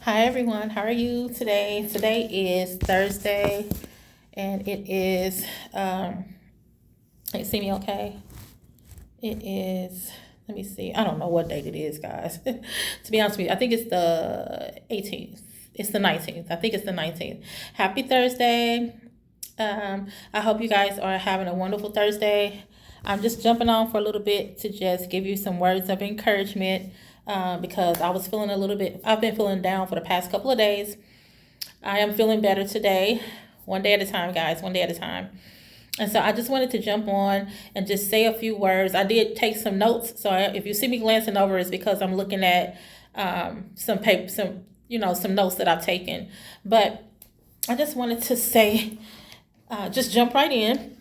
Hi everyone, how are you today? Today is Thursday and it is you see me okay? It is let me see. I don't know what date it is, guys. To be honest with you, I think it's the 18th. It's the 19th. I think it's the 19th. Happy Thursday. I hope you guys are having a wonderful Thursday. I'm just jumping on for a little bit to just give you some words of encouragement because I was feeling a little bit, I've been feeling down for the past couple of days. I am feeling better today, one day at a time, guys, one day at a time. And so I just wanted to jump on and just say a few words. I did take some notes, so if you see me glancing over, it's because I'm looking at some paper, some notes that I've taken. But I just wanted to say, just jump right in.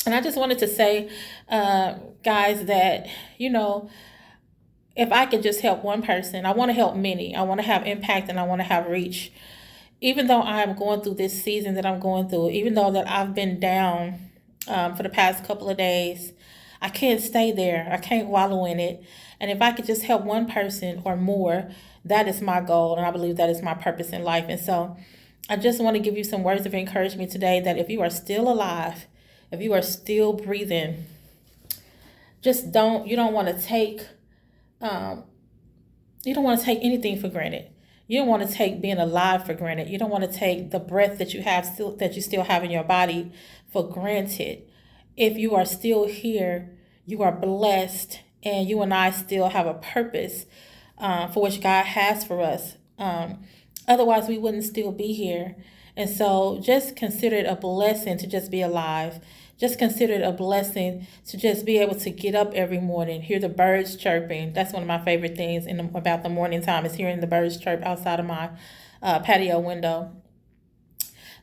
And I just wanted to say, guys, that, you know, if I could just help one person, I want to help many. I want to have impact and I want to have reach. Even though I'm going through this season that I'm going through, even though that I've been down for the past couple of days, I can't stay there. I can't wallow in it. And if I could just help one person or more, that is my goal. And I believe that is my purpose in life. And so I just want to give you some words of encouragement today that if you are still alive, if you are still breathing, you don't want to take um, you don't want to take anything for granted. You don't want to take being alive for granted. You don't want to take the breath that you have still that you still have in your body for granted. If you are still here, you are blessed, and you and I still have a purpose for which God has for us. Otherwise, we wouldn't still be here. And so just consider it a blessing to just be alive. Just consider it a blessing to just be able to get up every morning, hear the birds chirping. That's one of my favorite things about the morning time is hearing the birds chirp outside of my patio window.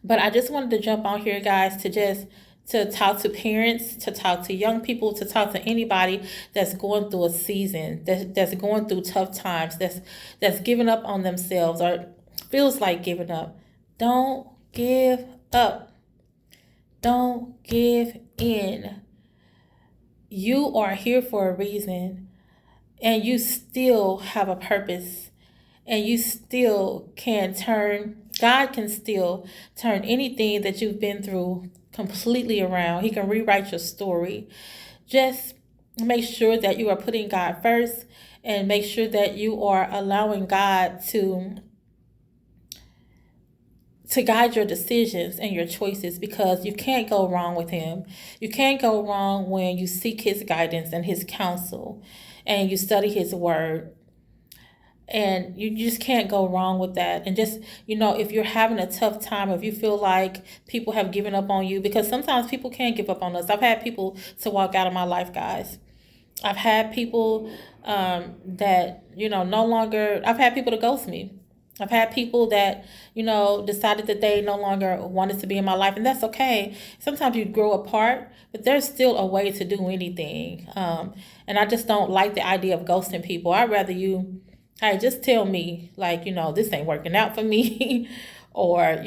But I just wanted to jump on here, guys, to talk to parents, to talk to young people, to talk to anybody that's going through a season, that's going through tough times, that's giving up on themselves or feels like giving up. Don't give up. Don't give in. You are here for a reason and you still have a purpose and you still can turn, God can still turn anything that you've been through completely around. He can rewrite your story. Just make sure that you are putting God first and make sure that you are allowing God to guide your decisions and your choices because you can't go wrong with him. You can't go wrong when you seek his guidance and his counsel and you study his word, and you just can't go wrong with that. And just, if you're having a tough time, if you feel like people have given up on you, because sometimes people can't give up on us. I've had people to walk out of my life, guys. I've had people that, no longer, I've had people to ghost me. I've had people that, decided that they no longer wanted to be in my life, and that's okay. Sometimes you grow apart, but there's still a way to do anything. And I just don't like the idea of ghosting people. I'd rather you, hey, just tell me, like, this ain't working out for me, or,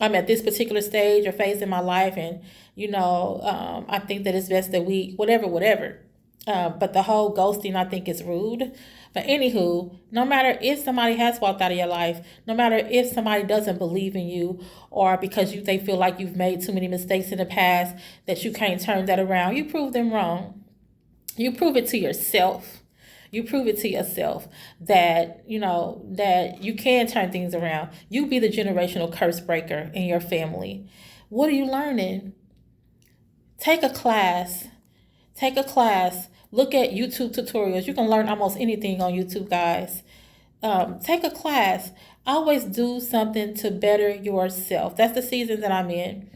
I'm at this particular stage or phase in my life, and, I think that it's best that we, whatever. But the whole ghosting, I think, is rude. But anywho, no matter if somebody has walked out of your life, no matter if somebody doesn't believe in you, or because they feel like you've made too many mistakes in the past that you can't turn that around, you prove them wrong. You prove it to yourself. You prove it to yourself that that you can turn things around. You be the generational curse breaker in your family. What are you learning? Take a class. Take a class. Look at YouTube tutorials. You can learn almost anything on YouTube, guys. Take a class. Always do something to better yourself. That's the season that I'm in.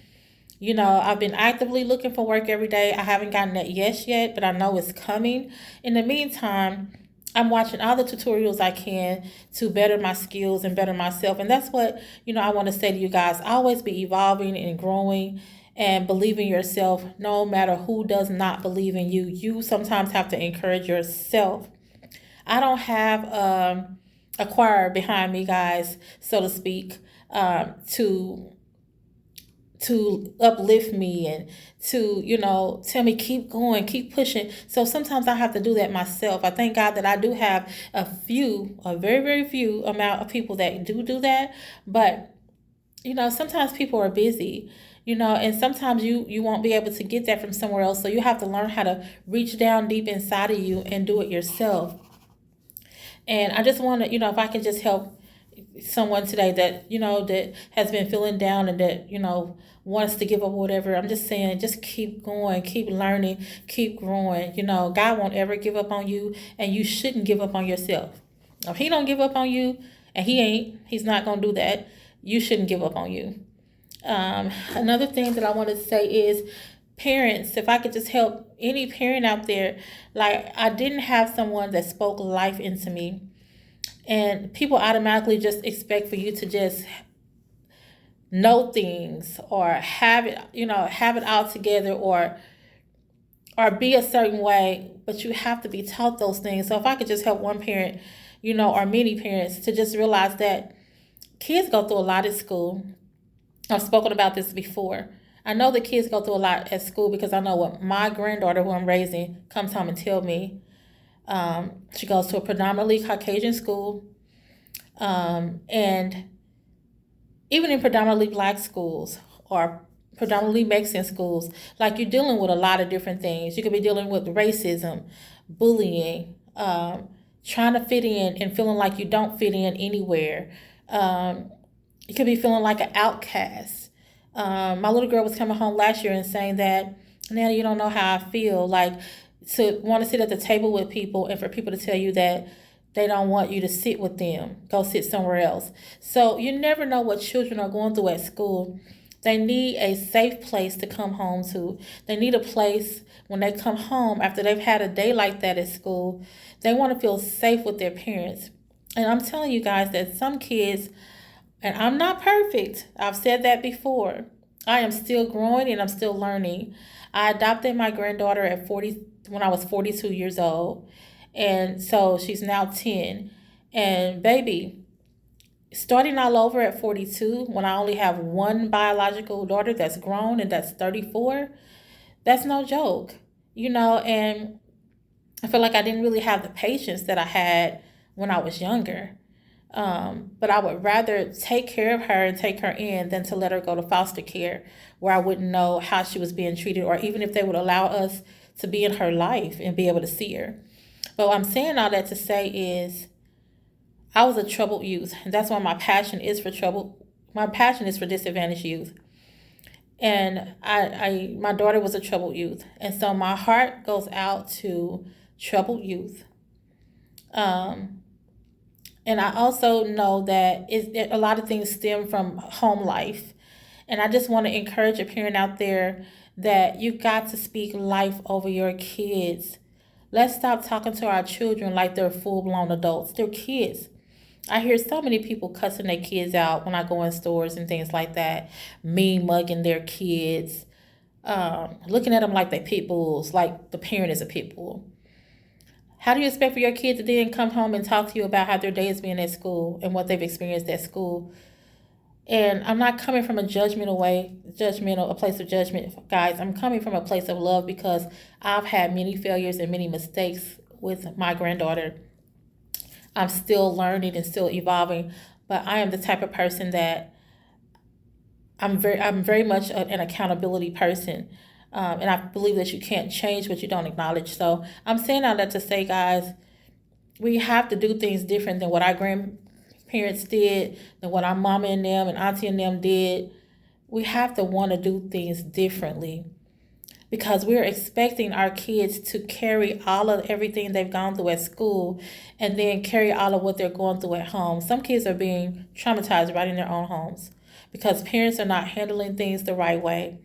I've been actively looking for work every day. I haven't gotten that yes yet, but I know it's coming. In the meantime, I'm watching all the tutorials I can to better my skills and better myself. And that's what, I want to say to you guys. Always be evolving and growing and believe in yourself no matter who does not believe in you. You sometimes have to encourage yourself. I don't have a choir behind me, guys, so to speak, to to uplift me and to, tell me keep going, keep pushing. So sometimes I have to do that myself. I thank God that I do have a very, very few amount of people that do that. But, sometimes people are busy, and sometimes you won't be able to get that from somewhere else. So you have to learn how to reach down deep inside of you and do it yourself. And I just want to, if I could just help someone today that, that has been feeling down and that, wants to give up or whatever, I'm just saying, just keep going, keep learning, keep growing. God won't ever give up on you, and you shouldn't give up on yourself. If he don't give up on you, and he's not going to do that, you shouldn't give up on you. Another thing that I want to say is, parents, if I could just help any parent out there, like, I didn't have someone that spoke life into me. And people automatically just expect for you to just know things or have it all together, or be a certain way, but you have to be taught those things. So if I could just help one parent, or many parents, to just realize that kids go through a lot at school. I've spoken about this before. I know the kids go through a lot at school because I know what my granddaughter, who I'm raising, comes home and tell me. She goes to a predominantly Caucasian school, and even in predominantly Black schools or predominantly Mexican schools, like, you're dealing with a lot of different things. You could be dealing with racism, bullying, trying to fit in and feeling like you don't fit in anywhere. You could be feeling like an outcast. My little girl was coming home last year and saying that, Nana, you don't know how I feel. Like, to want to sit at the table with people and for people to tell you that they don't want you to sit with them, go sit somewhere else. So you never know what children are going through at school. They need a safe place to come home to. They need a place when they come home after they've had a day like that at school. They want to feel safe with their parents. And I'm telling you guys that some kids, and I'm not perfect, I've said that before, I am still growing and I'm still learning. I adopted my granddaughter when I was 42 years old. And so she's now 10. And baby, starting all over at 42, when I only have one biological daughter that's grown and that's 34, that's no joke. And I feel like I didn't really have the patience that I had when I was younger. But I would rather take care of her and take her in than to let her go to foster care, where I wouldn't know how she was being treated, or even if they would allow us to be in her life and be able to see her. But what I'm saying all that to say is, I was a troubled youth, and that's why my passion is for disadvantaged youth. And my daughter was a troubled youth, and so my heart goes out to troubled youth. And I also know that a lot of things stem from home life. And I just want to encourage a parent out there that you got to speak life over your kids. Let's stop talking to our children like they're full-blown adults. They're kids. I hear so many people cussing their kids out when I go in stores and things like that, mugging their kids, looking at them like they pit bulls, like the parent is a pit bull. How do you expect for your kid to then come home and talk to you about how their day has been at school and what they've experienced at school? And I'm not coming from a place of judgment, guys. I'm coming from a place of love, because I've had many failures and many mistakes with my granddaughter. I'm still learning and still evolving, but I am the type of person that I'm very much an accountability person. And I believe that you can't change what you don't acknowledge. So I'm saying all that to say, guys, we have to do things different than what our grandparents did, than what our mama and them and auntie and them did. We have to want to do things differently, because we're expecting our kids to carry all of everything they've gone through at school and then carry all of what they're going through at home. Some kids are being traumatized right in their own homes because parents are not handling things the right way.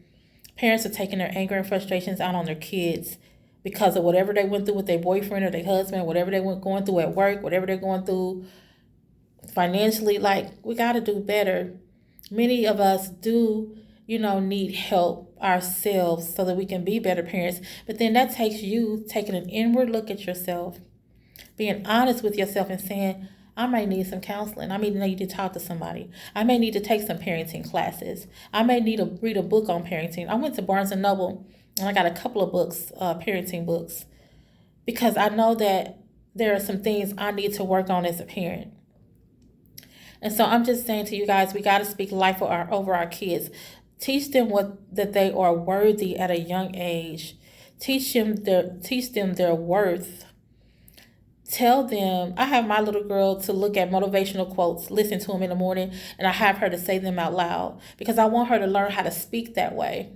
Parents are taking their anger and frustrations out on their kids because of whatever they went through with their boyfriend or their husband, whatever they went going through at work, whatever they're going through financially. Like, we got to do better. Many of us do, need help ourselves so that we can be better parents. But then that takes you taking an inward look at yourself, being honest with yourself and saying, I may need some counseling. I may need to talk to somebody. I may need to take some parenting classes. I may need to read a book on parenting. I went to Barnes and Noble and I got a couple of books, parenting books, because I know that there are some things I need to work on as a parent. And so I'm just saying to you guys, we got to speak life over our kids. Teach them that they are worthy at a young age. Teach them their worth. Tell them, I have my little girl to look at motivational quotes, listen to them in the morning, and I have her to say them out loud because I want her to learn how to speak that way.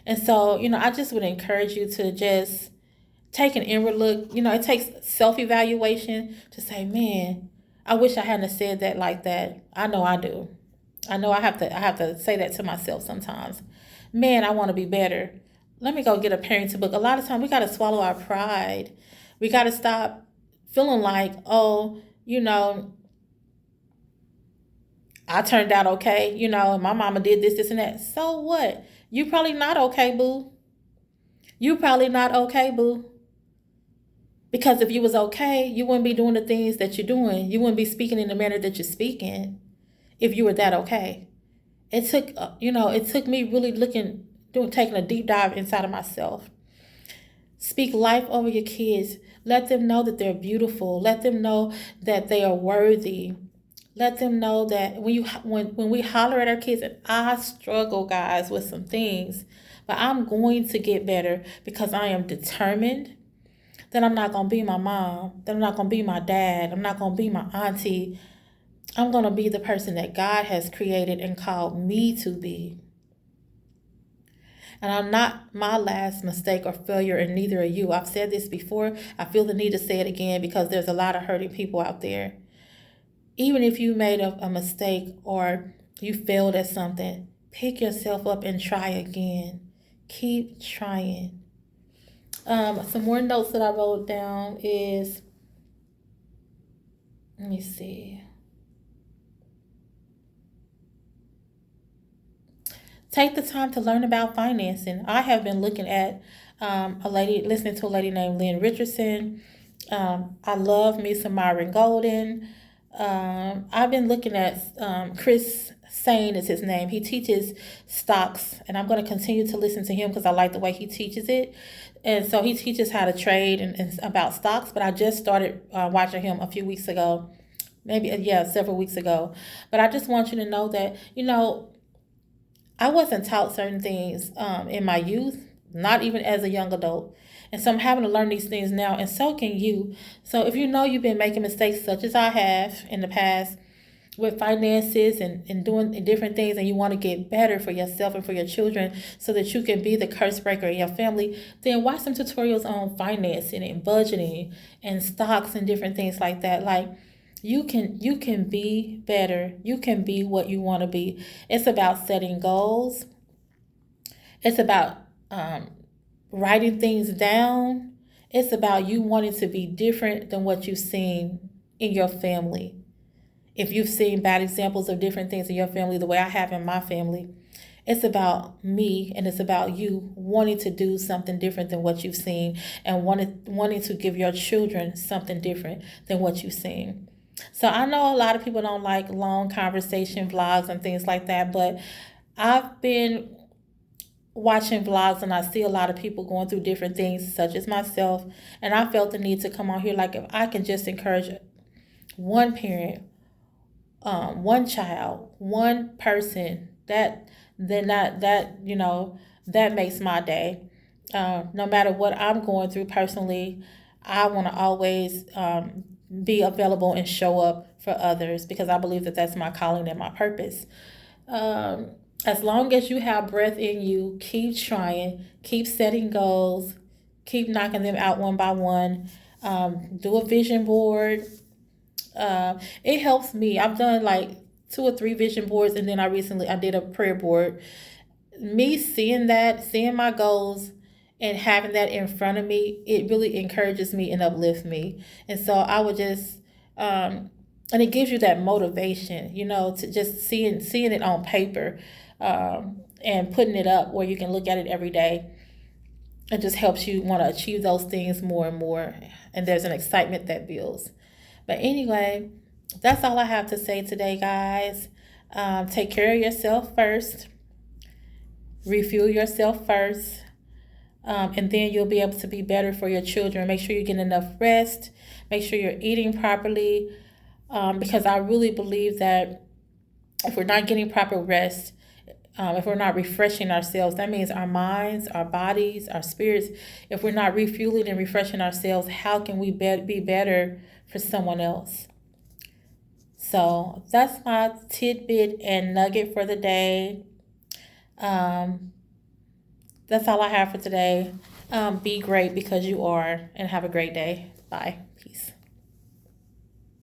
And so, I just would encourage you to just take an inward look. It takes self-evaluation to say, man, I wish I hadn't said that like that. I know I do. I know I have to say that to myself sometimes. Man, I want to be better. Let me go get a parenting book. A lot of times we got to swallow our pride. We got to stop feeling like, I turned out okay, and my mama did this, and that. So what? You probably not okay, boo. You probably not okay, boo. Because if you was okay, you wouldn't be doing the things that you're doing. You wouldn't be speaking in the manner that you're speaking if you were that okay. It took me really taking a deep dive inside of myself. Speak life over your kids. Let them know that they're beautiful. Let them know that they are worthy. Let them know that when we holler at our kids, and I struggle, guys, with some things, but I'm going to get better because I am determined that I'm not going to be my mom, that I'm not going to be my dad, I'm not going to be my auntie. I'm going to be the person that God has created and called me to be. And I'm not my last mistake or failure, and neither are you. I've said this before. I feel the need to say it again because there's a lot of hurting people out there. Even if you made a mistake or you failed at something, pick yourself up and try again. Keep trying. Some more notes that I wrote down is, let me see. Take the time to learn about financing. I have been looking at listening to a lady named Lynn Richardson. I love me some Myron Golden. I've been looking at Chris Sane is his name. He teaches stocks, and I'm going to continue to listen to him because I like the way he teaches it. And so he teaches how to trade and about stocks, but I just started watching him a few weeks ago, several weeks ago. But I just want you to know that, I wasn't taught certain things in my youth, not even as a young adult. And so I'm having to learn these things now, and so can you. So if you've been making mistakes such as I have in the past with finances and doing different things, and you want to get better for yourself and for your children so that you can be the curse breaker in your family, then watch some tutorials on financing and budgeting and stocks and different things like that. Like, you can be better. You can be what you want to be. It's about setting goals. It's about writing things down. It's about you wanting to be different than what you've seen in your family. If you've seen bad examples of different things in your family, the way I have in my family, it's about me, and it's about you wanting to do something different than what you've seen, and wanting to give your children something different than what you've seen. So I know a lot of people don't like long conversation vlogs and things like that, but I've been watching vlogs and I see a lot of people going through different things such as myself, and I felt the need to come on here. Like, if I can just encourage one parent, one child, one person, that makes my day. No matter what I'm going through personally, I want to always be available and show up for others because I believe that that's my calling and my purpose. As long as you have breath in you, keep trying, keep setting goals, keep knocking them out one by one. Do a vision board. It helps me. I've done like 2 or 3 vision boards, and then I did a prayer board. Me seeing my goals and having that in front of me, it really encourages me and uplifts me. And so I would just, and it gives you that motivation, to just seeing it on paper, and putting it up where you can look at it every day. It just helps you want to achieve those things more and more. And there's an excitement that builds. But anyway, That's all I have to say today, guys. Take care of yourself first, refuel yourself first, and then you'll be able to be better for your children. Make sure you get enough rest, make sure you're eating properly, because I really believe that if we're not getting proper rest, if we're not refreshing ourselves, that means our minds, our bodies, our spirits, if we're not refueling and refreshing ourselves, how can we be better for someone else? So that's my tidbit and nugget for the day. Um, that's all I have for today. Be great because you are, and have a great day. Bye. Peace.